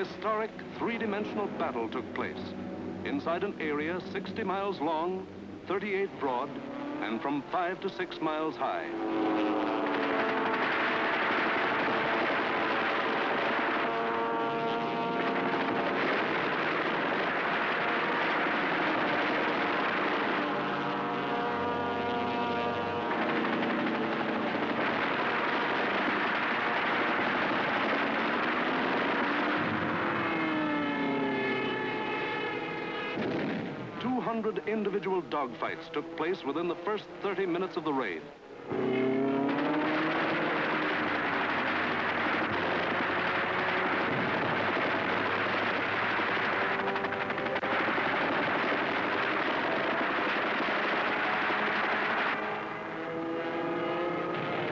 historic three-dimensional battle took place inside an area 60 miles long, 38 broad, and from 5 to 6 miles high. 200 individual dogfights took place within the first 30 minutes of the raid.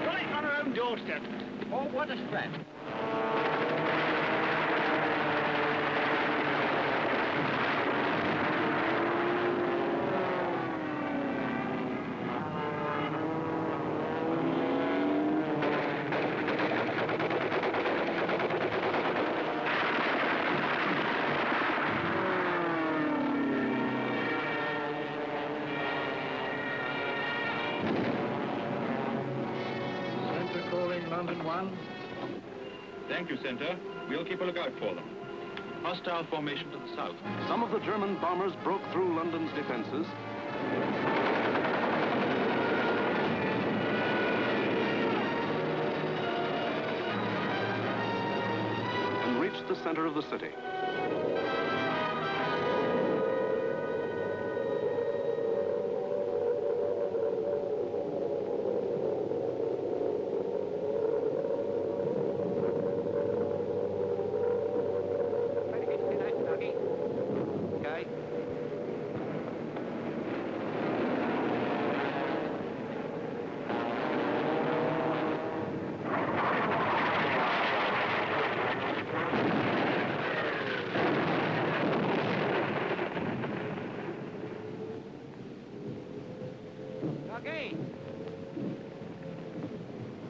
Right on our own doorstep. Oh, what a spread. London 1. Thank you, Center. We'll keep a lookout for them. Hostile formation to the south. Some of the German bombers broke through London's defenses and reached the center of the city.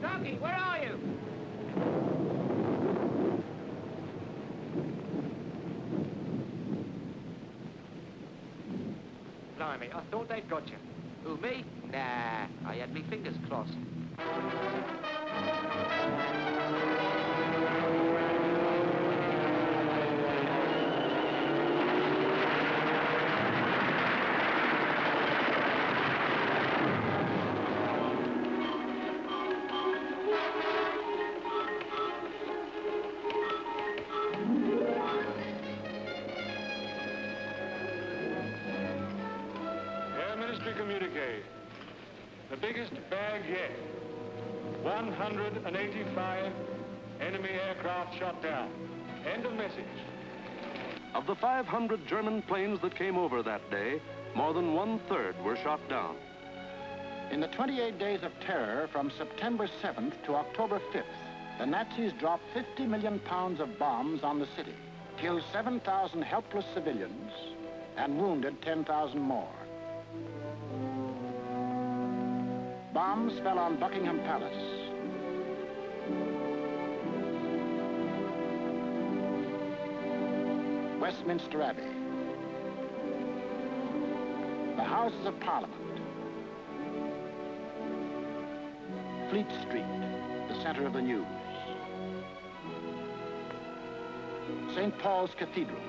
Doggy, where are you? Blimey, I thought they'd got you. Who, me? Nah, I had me fingers crossed. Communique. The biggest bag yet. 185 enemy aircraft shot down. End of message. Of the 500 German planes that came over that day, more than 1/3 were shot down. In the 28 days of terror from September 7th to October 5th, the Nazis dropped 50 million pounds of bombs on the city, killed 7,000 helpless civilians, and wounded 10,000 more. Bombs fell on Buckingham Palace, Westminster Abbey, the Houses of Parliament, Fleet Street, the center of the news, St. Paul's Cathedral.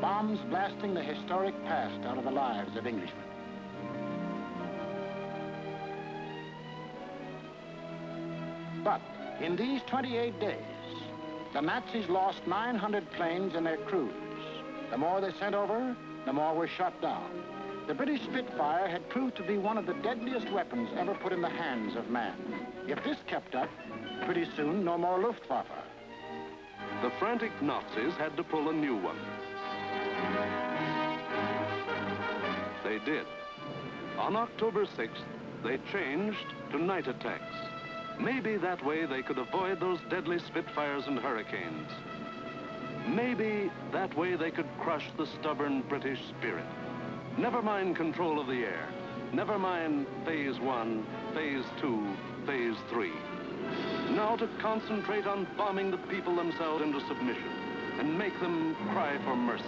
Bombs blasting the historic past out of the lives of Englishmen. But in these 28 days, the Nazis lost 900 planes and their crews. The more they sent over, the more were shot down. The British Spitfire had proved to be one of the deadliest weapons ever put in the hands of man. If this kept up, pretty soon no more Luftwaffe. The frantic Nazis had to pull a new one. They did. On October 6th, they changed to night attacks. Maybe that way they could avoid those deadly Spitfires and Hurricanes. Maybe that way they could crush the stubborn British spirit. Never mind control of the air. Never mind Phase 1, Phase 2, Phase 3. Now to concentrate on bombing the people themselves into submission and make them cry for mercy.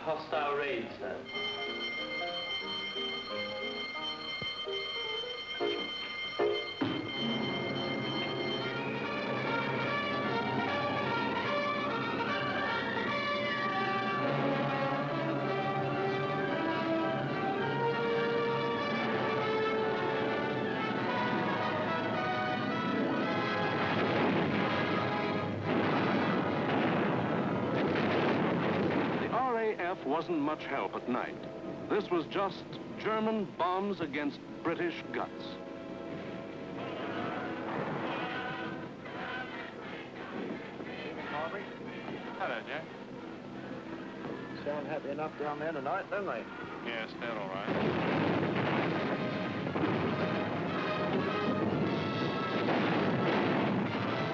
Hostile raid, sir. Wasn't much help at night. This was just German bombs against British guts. Harvey? Hello, Jack. Sound happy enough down there tonight, don't they? Yes, they're all right.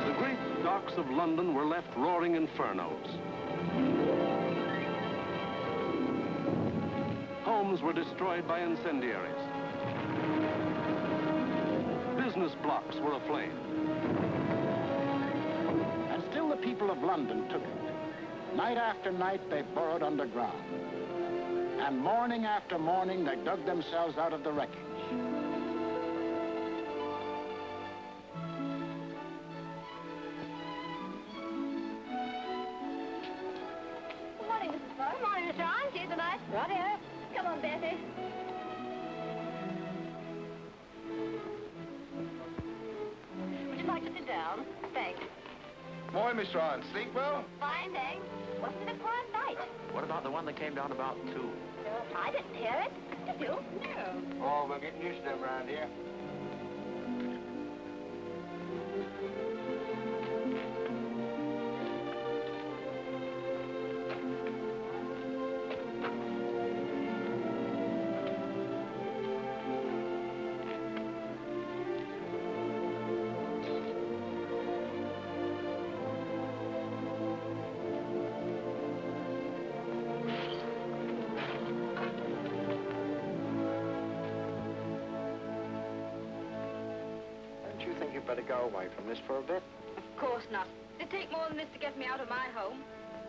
The great docks of London were left roaring infernos. Homes were destroyed by incendiaries. Business blocks were aflame. And still the people of London took it. Night after night, they burrowed underground. And morning after morning, they dug themselves out of the wreckage. Good morning, Mrs. Focke. Good morning, Mr. John. See you tonight. Right here. Come on, Bessie. Would you like to sit down? Thanks. Morning, Miss Ryan. Sleep well? Fine, thanks. Wasn't it a quiet night? What about the one that came down about 2? I didn't hear it. Did you? No. Oh, we're getting used to them around here. You think you'd better go away from this for a bit? Of course not. It'd take more than this to get me out of my home.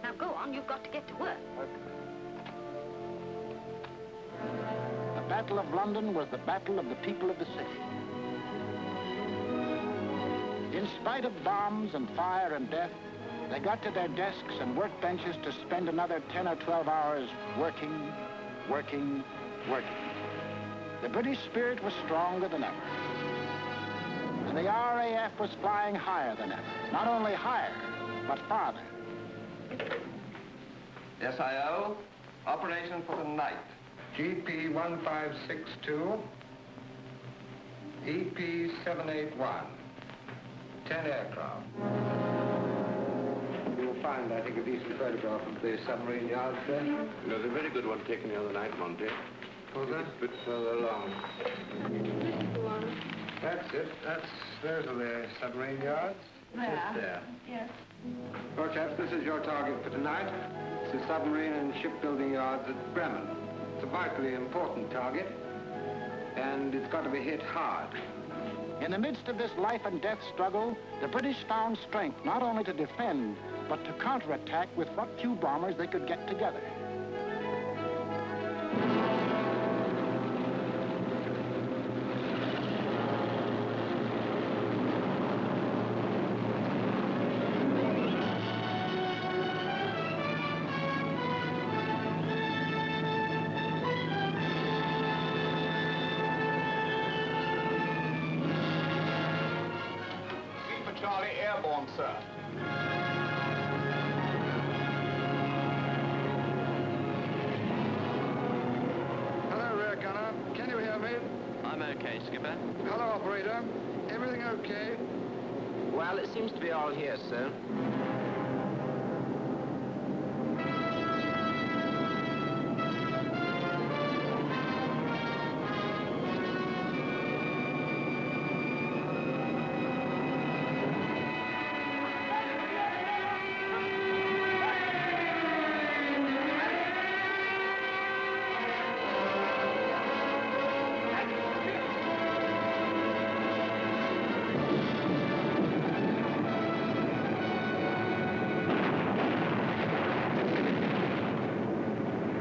Now go on, you've got to get to work. The Battle of London was the battle of the people of the city. In spite of bombs and fire and death, they got to their desks and workbenches to spend another 10 or 12 hours working, working, working. The British spirit was stronger than ever. And the RAF was flying higher than ever. Not only higher, but farther. SIO, operation for the night. GP 1562, EP 781, 10 aircraft. You'll find, I think, a decent photograph of the submarine yards there. There's a very good one taken the other night, Monty. Was that? A bit further along. That's it. Those are the submarine yards. Just there. Yes. Well, chaps, this is your target for tonight. It's the submarine and shipbuilding yards at Bremen. It's a vitally important target, and it's got to be hit hard. In the midst of this life and death struggle, the British found strength not only to defend, but to counterattack with what few bombers they could get together. Charlie, airborne, sir. Hello, rear gunner. Can you hear me? I'm okay, Skipper. Hello, operator. Everything okay? Well, it seems to be all here, sir.